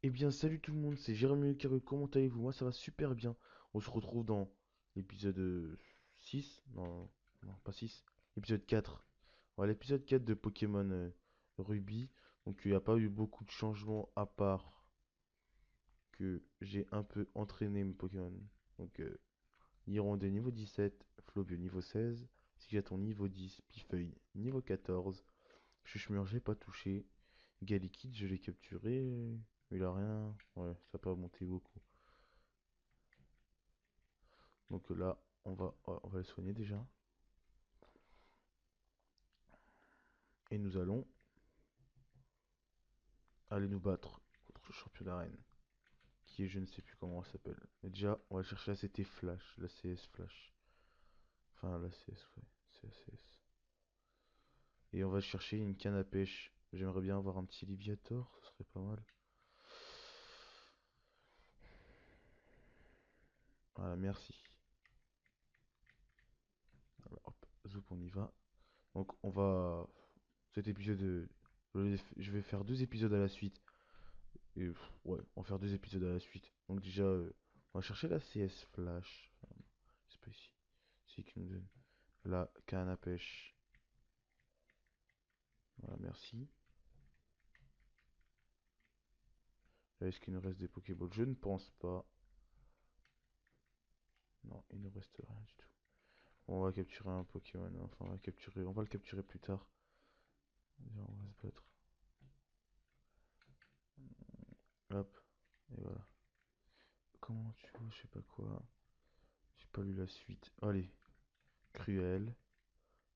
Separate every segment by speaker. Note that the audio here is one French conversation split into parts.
Speaker 1: Eh bien, salut tout le monde, c'est Jérémy Carré, comment allez-vous? Moi, ça va super bien. On se retrouve dans l'épisode 6. Non, non, pas 6. L'épisode 4. Ouais, l'épisode 4 de Pokémon Ruby. Donc, il n'y a pas eu beaucoup de changements à part que j'ai un peu entraîné mes Pokémon. Donc, Hirondelle niveau 17, Flobio niveau 16, Sigaton niveau 10, Pifeuille niveau 14, Chuchemur j'ai pas touché, Galikid je l'ai capturé, il a rien, ouais, ça n'a pas monté beaucoup. Donc là, on va le soigner déjà. Et nous allons aller nous battre contre le champion d'arène, qui est je ne sais plus comment elle s'appelle. Mais déjà, on va chercher la CT Flash, la CS Flash. Enfin, la CS, ouais, c'est la CS. Et on va chercher une canne à pêche. J'aimerais bien avoir un petit Liviator, ce serait pas mal. Voilà, merci. Voilà, hop, Zoup, on y va. Donc, on va. Cet épisode. Je vais faire deux épisodes à la suite. Et ouais, on va faire deux épisodes à la suite. Donc, déjà, on va chercher la CS Flash. Enfin, c'est pas ici. C'est qui nous donne. La canne à pêche. Voilà, merci. Là, est-ce qu'il nous reste des Pokéballs? Je ne pense pas. Non, il ne reste rien du tout. On va capturer un Pokémon. Enfin, on va le capturer plus tard. Déjà, on va se battre. Hop, et voilà. Comment tu vois, je sais pas quoi. J'ai pas lu la suite. Allez, cruel,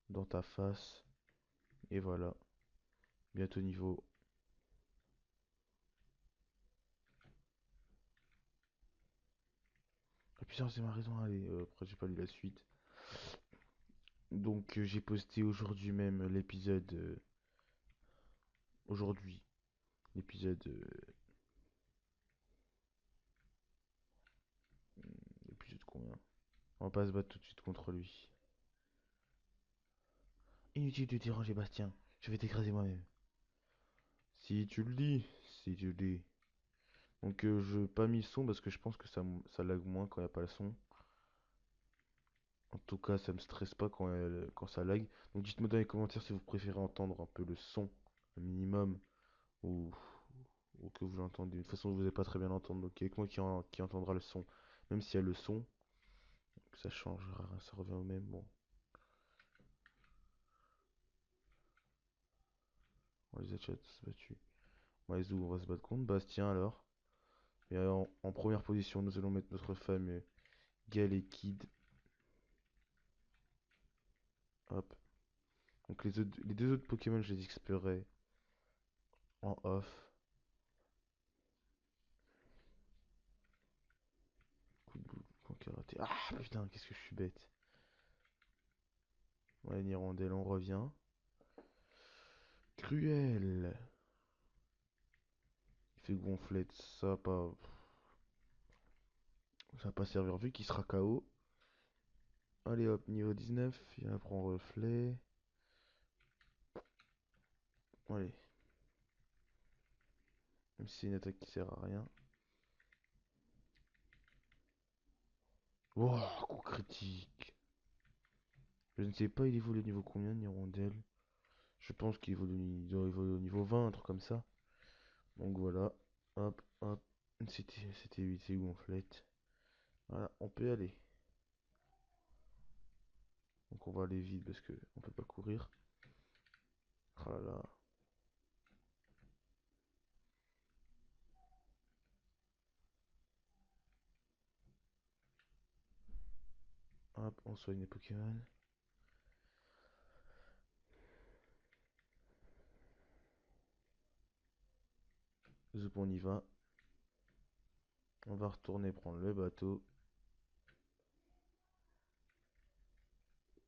Speaker 1: dans ta face. Et voilà. Bientôt niveau. Ah putain, c'est ma raison. Allez, après j'ai pas lu la suite. Donc j'ai posté aujourd'hui même l'épisode. Aujourd'hui. L'épisode. L'épisode combien? On va pas se battre tout de suite contre lui. Inutile de déranger Bastien. Je vais t'écraser moi-même. Si tu le dis. Si tu le dis. Donc je pas mis le son parce que je pense que ça lag moins quand il n'y a pas le son. En tout cas, ça me stresse pas quand ça lag. Donc dites-moi dans les commentaires si vous préférez entendre un peu le son, un minimum, ou, ou que vous l'entendez. De toute façon, vous n'allez pas très bien l'entendre. Donc il y a que moi qui entendra le son. Même s'il y a le son, ça changera, ça revient au même. Bon, on les a déjà tous battus. On va se battre contre Bastien alors. Et en première position, nous allons mettre notre fameux Galekid. Hop. Donc les deux autres Pokémon, je les explorerai en off. Coup de boule, coup de karaté. Ah putain, qu'est-ce que je suis bête. Ouais, Nirondelle, on revient. Cruel. Il fait gonflette, ça va pas servir vu qu'il sera KO. Allez hop, niveau 19, il va prendre reflet. Allez. Même si c'est une attaque qui sert à rien. Oh, coup critique. Je ne sais pas, il évolue au niveau combien, Nirondelle. Je pense il doit évoluer au niveau 20, un truc comme ça. Donc voilà. Hop, hop. C'était 8, c'est gonflette. Voilà, on peut y aller. Donc on va aller vite parce que on peut pas courir. Oh là là. Hop, on soigne les Pokémon. Zoup, on y va. On va retourner prendre le bateau.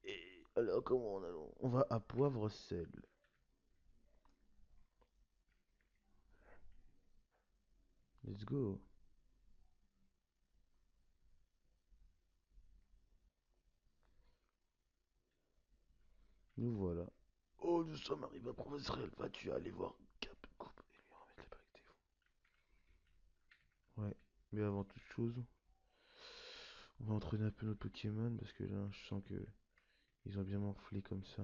Speaker 1: Et alors, comment on allons? On va à Poivre-Sel. Let's go. Nous voilà. Oh, nous sommes arrivés à Professeur vas-tu aller voir Cap Coupe et lui remettre les bagues. Ouais, mais avant toute chose, on va entraîner un peu nos Pokémon parce que là, je sens que ils ont bien m'enflé comme ça.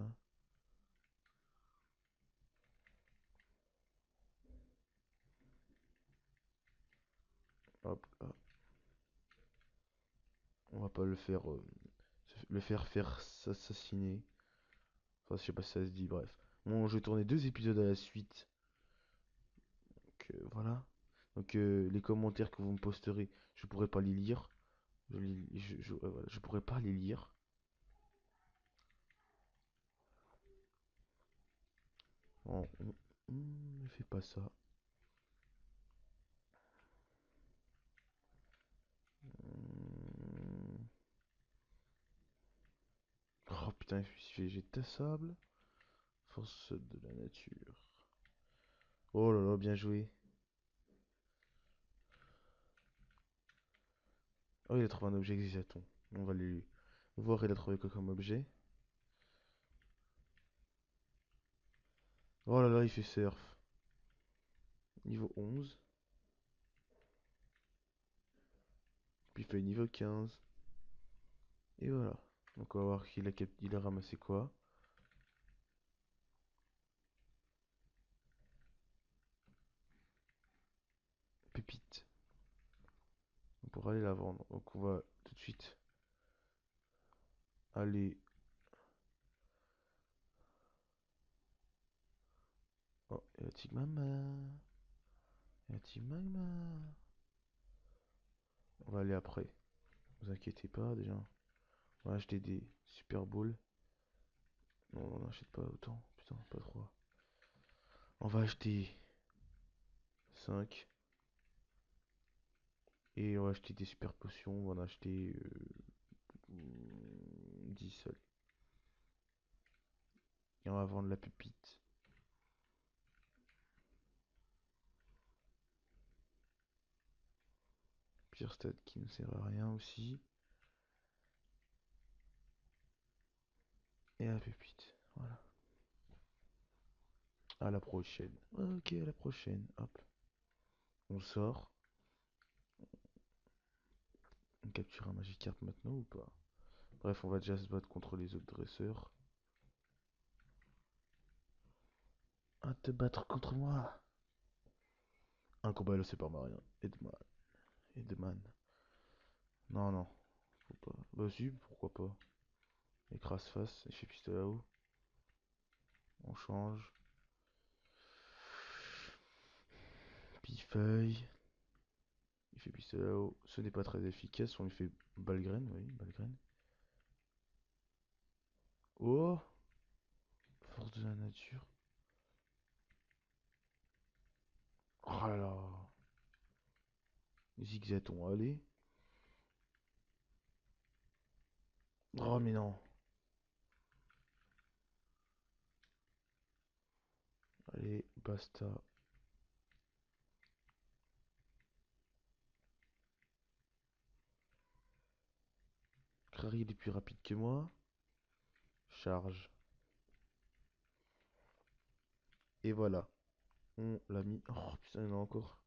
Speaker 1: Hop, là. On va pas le faire s'assassiner. Enfin, je sais pas si ça se dit, bref. Bon, je vais tourner 2 épisodes à la suite. Donc voilà. Donc les commentaires que vous me posterez, je pourrais pas les lire. Voilà, je pourrais pas les lire. Ne fais pas ça. Hum. Oh putain, j'ai ta sable. Force de la nature. Oh là là, bien joué. Oh, il a trouvé un objet exigeaton. On va aller voir, il a trouvé quoi comme objet. Oh là là, il fait surf. Niveau 11. Puis il fait niveau 15. Et voilà. Donc on va voir il a ramassé quoi. Pépite. On pourra aller la vendre. Donc on va tout de suite aller. Oh, il y a Tigmama. Il y a Tigmama. On va aller après. Vous inquiétez pas déjà. On va acheter des Super Balls. Non, on n'achète pas autant. Putain, pas trop. On va acheter 5. Et on va acheter des super potions. On va en acheter 10 seuls. Et on va vendre la pépite. Pire stade qui ne sert à rien aussi. Et la pépite. Voilà. À la prochaine. Ok, à la prochaine. Hop. On sort. On capture un Magikarp maintenant ou pas? Bref, on va déjà se battre contre les autres dresseurs. À te battre contre moi. Un combat là, c'est pas rien. Edman. Edman. Non, non. Faut pas. Bah si, pourquoi pas. Écrase face. Et je fais pistolet à eau. On change. Pifeuille. Il fait pistolet à eau. Ce n'est pas très efficace. On lui fait Balgraine, oui, Balgraine. Oh! Force de la nature. Oh là là. Zigzaton, allez. Oh mais non. Allez, basta. Crary il est plus rapide que moi. Charge. Et voilà. On l'a mis. Oh putain, il y en a encore.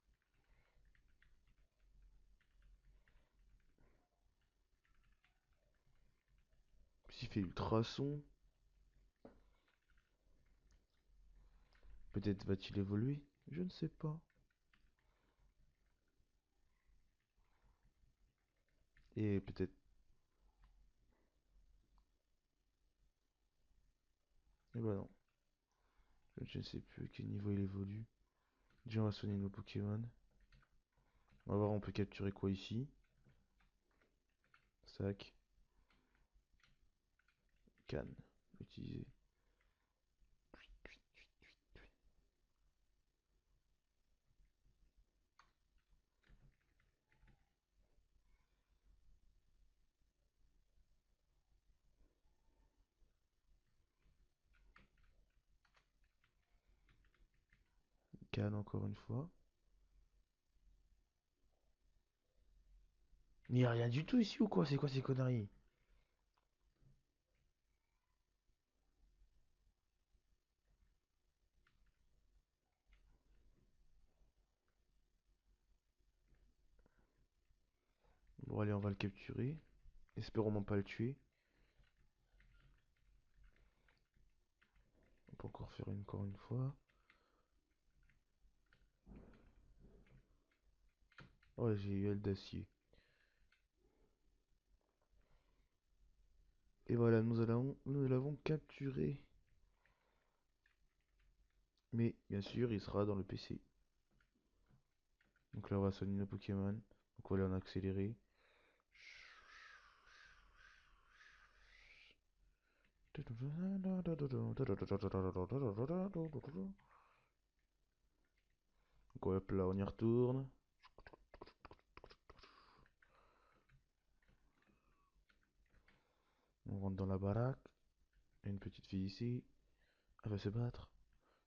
Speaker 1: S'il fait ultrason. Peut-être va-t-il évoluer? Je ne sais pas. Et peut-être. Et bah non. Je ne sais plus à quel niveau il évolue. Déjà on va soigner nos Pokémon. On va voir on peut capturer quoi ici. Sac. Canne. Utiliser. Canne encore une fois. Mais y a rien du tout ici ou quoi? C'est quoi ces conneries? Bon, allez, on va le capturer. Espérons pas le tuer. On peut encore faire encore une fois. Ouais, j'ai eu aile d'acier. Et voilà, nous l'avons capturé. Mais bien sûr, il sera dans le PC. Donc là, on va soigner nos Pokémon. Donc on va aller en accéléré. Donc hop là, on y retourne. On rentre dans la baraque. Il y a une petite fille ici. Elle va se battre.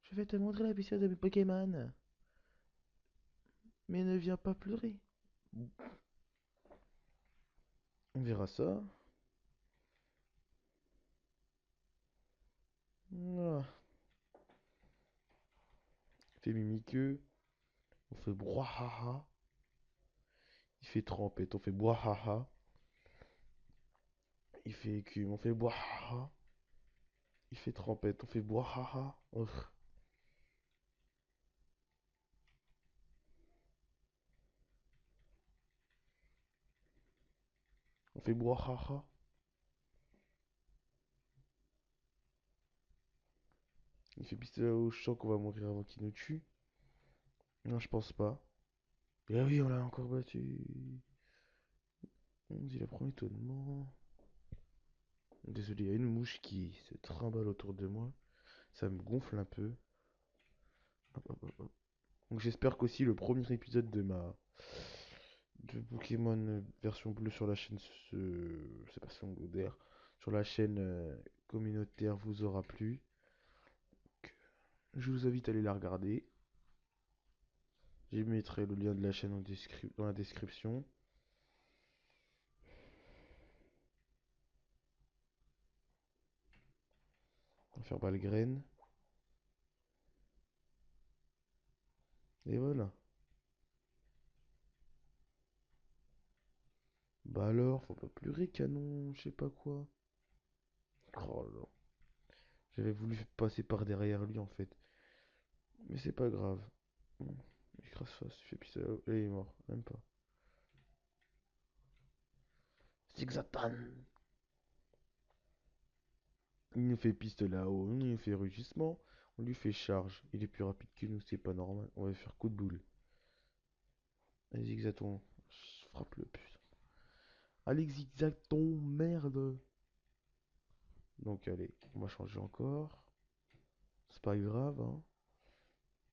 Speaker 1: Je vais te montrer la puissance de mes Pokémon. Mais ne viens pas pleurer. On verra ça. Ah. On fait mimiqueux. On fait brouhaha. Il fait trempette. On fait brouhaha. Il fait écume. On fait brouhaha. Il fait trempette. On fait brouhaha. On fait brouhaha. Il fait pistolet au champ qu'on va mourir avant qu'il nous tue. Non, je pense pas. Et ah oui, on l'a encore battu. On dit le premier étonnement. Désolé, il y a une mouche qui se trimballe autour de moi. Ça me gonfle un peu. Hop, hop, hop, hop. Donc j'espère qu'aussi le premier épisode de Pokémon version bleue sur la chaîne c'est pas secondaire sur la chaîne communautaire vous aura plu. Donc, je vous invite à aller la regarder. J'y mettrai le lien de la chaîne dans la description. On va faire Balgraine. Et voilà. Bah alors, faut pas pleurer, canon, je sais pas quoi. Oh là. J'avais voulu passer par derrière lui en fait. Mais c'est pas grave. Bon, écrase face, il fait pistolet. Et il est mort, même pas. Zigzatan. Il nous fait piste là-haut, il nous fait rugissement, on lui fait charge. Il est plus rapide que nous, c'est pas normal. On va faire coup de boule. Allez, Zigzaton, frappe le putain. Allez, Zigzaton, merde. Donc, allez, on va changer encore. C'est pas grave, hein.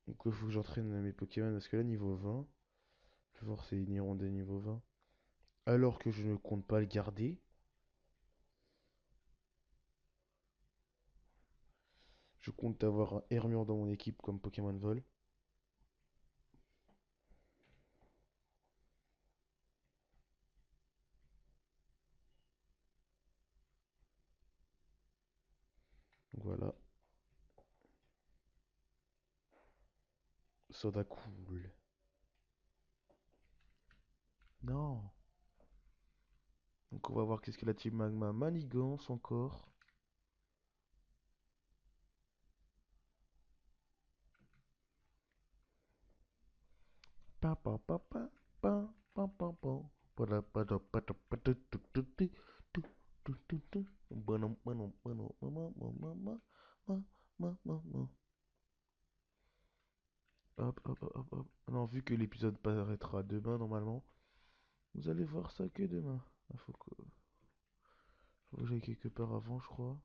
Speaker 1: Donc, il faut que j'entraîne mes Pokémon parce que là, niveau 20, je vais voir c'est une hirondelle niveau 20. Alors que je ne compte pas le garder. Je compte avoir un Hermure dans mon équipe comme Pokémon Vol. Donc voilà. Soda cool. Non. Donc on va voir qu'est-ce que la team Magma manigance encore. Pa pa pa pa pa pa pa pa. Pada pada pada pada tu tu tu tu tu tu tu. Banam banam banam mama mama mama mama mama. Hop hop hop hop hop. Non, vu que l'épisode paraîtra demain normalement, vous allez voir ça que demain. Ah, faut que j'aille quelque part avant, je crois.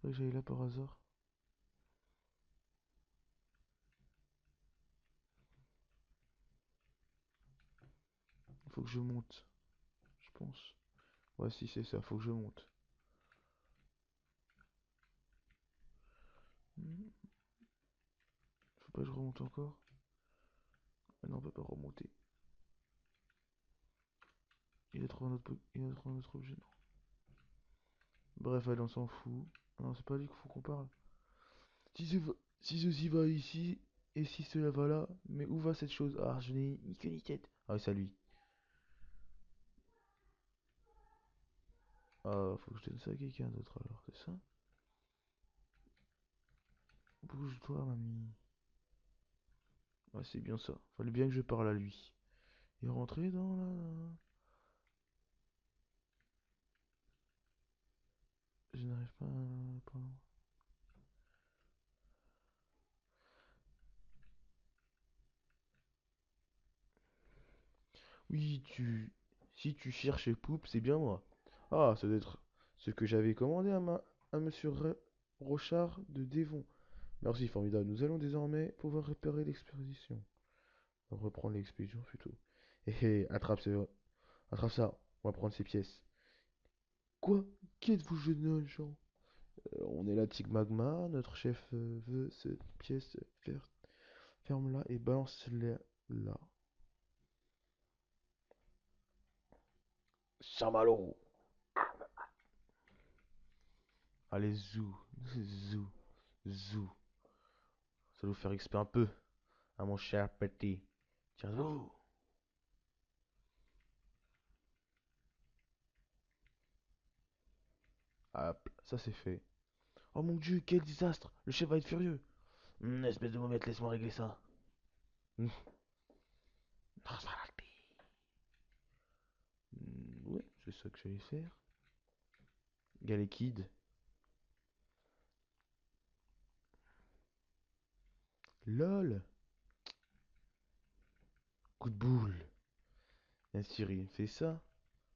Speaker 1: Faut que j'aille là par hasard. Faut que je monte, je pense. Ouais, si c'est ça, faut que je monte. Faut pas que je remonte encore. Ah non, on peut pas remonter. Il a trouvé un autre objet. Non. Bref, allez, on s'en fout. Ah non, c'est pas lui qu'il faut qu'on parle. Si ceci va ici, et si cela va là, mais où va cette chose? Ah, je n'ai ni queue ni tête. Ah oui, c'est à lui. Ah, faut que je donne ça à quelqu'un d'autre alors, c'est ça? Bouge-toi, mamie. Ah, c'est bien ça. Fallait bien que je parle à lui. Et rentrer dans la... Je n'arrive pas à... Oui, tu... Si tu cherches Poupe, c'est bien moi. Ah, ça doit être ce que j'avais commandé à Monsieur Rochard de Devon. Merci, formidable. Nous allons désormais pouvoir réparer l'expédition. Reprendre l'expédition plutôt. Hé hé, attrape ça. On va prendre ces pièces. Quoi? Qui êtes-vous, jeune gens? On est la Tig Magma. Notre chef veut cette pièce. Ferme-la et balance-la là. Chamallow. Allez, zou. Zou. Zou. Ça va vous faire XP un peu, à mon cher petit. Tiens, zou. Hop, ça c'est fait. Oh mon dieu, quel désastre! Le chef va être furieux. Espèce de mauvette, laisse-moi régler ça. Ouais, c'est ça que j'allais faire. Galekid. LOL. Coup de boule. Bien Cyril, fais ça.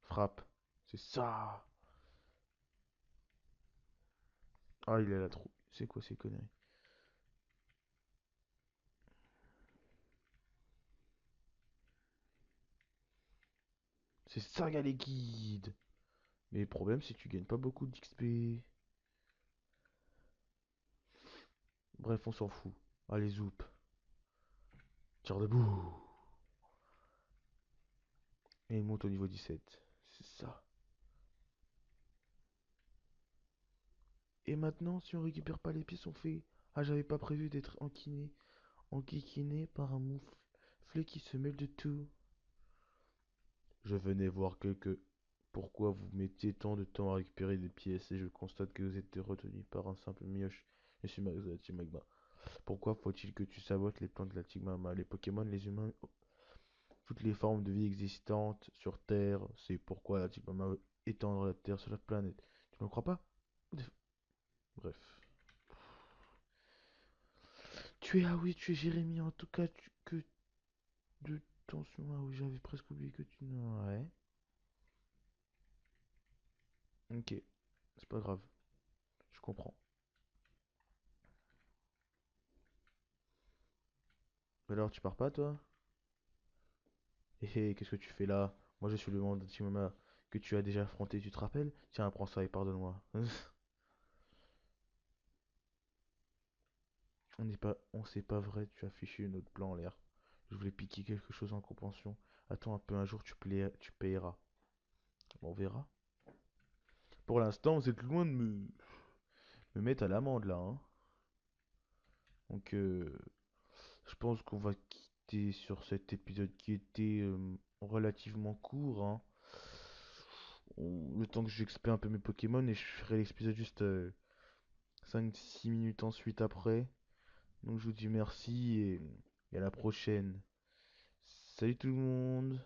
Speaker 1: Frappe. C'est ça. Ah, il est là trop. C'est quoi ces conneries? C'est ça, Galekid. Mais le problème, c'est que tu gagnes pas beaucoup d'XP. Bref, on s'en fout. Allez, zoup. Tire debout. Et il monte au niveau 17. C'est ça. Et maintenant, si on récupère pas les pièces, on fait... Ah, j'avais pas prévu d'être enquiquiné par un mouflet qui se mêle de tout. Je venais voir pourquoi vous mettiez tant de temps à récupérer des pièces et je constate que vous êtes retenu par un simple mioche. Je suis Max de la Team Magma. Pourquoi faut-il que tu sabotes les plantes de la Team Magma, les Pokémon, les humains, toutes les formes de vie existantes sur Terre? C'est pourquoi la Team Magma veut étendre la Terre sur la planète. Tu ne crois pas? Bref. Ah oui, tu es Jérémy, en tout cas, que de tension. Ah oui, j'avais presque oublié que tu... Ouais. Ok, c'est pas grave, je comprends. Mais alors, tu pars pas, toi? Hé hé, qu'est-ce que tu fais là? Moi, je suis le monde d'Antimama que tu as déjà affronté, tu te rappelles? Tiens, prends ça et pardonne-moi. C'est pas vrai, tu as fiché notre plan en l'air. Je voulais piquer quelque chose en compensation. Attends un peu, un jour tu payeras. On verra. Pour l'instant, vous êtes loin de me mettre à l'amende là, hein. Donc, je pense qu'on va quitter sur cet épisode qui était relativement court, hein. Le temps que j'expère un peu mes Pokémon et je ferai l'épisode juste 5-6 minutes ensuite après. Donc je vous dis merci et à la prochaine. Salut tout le monde!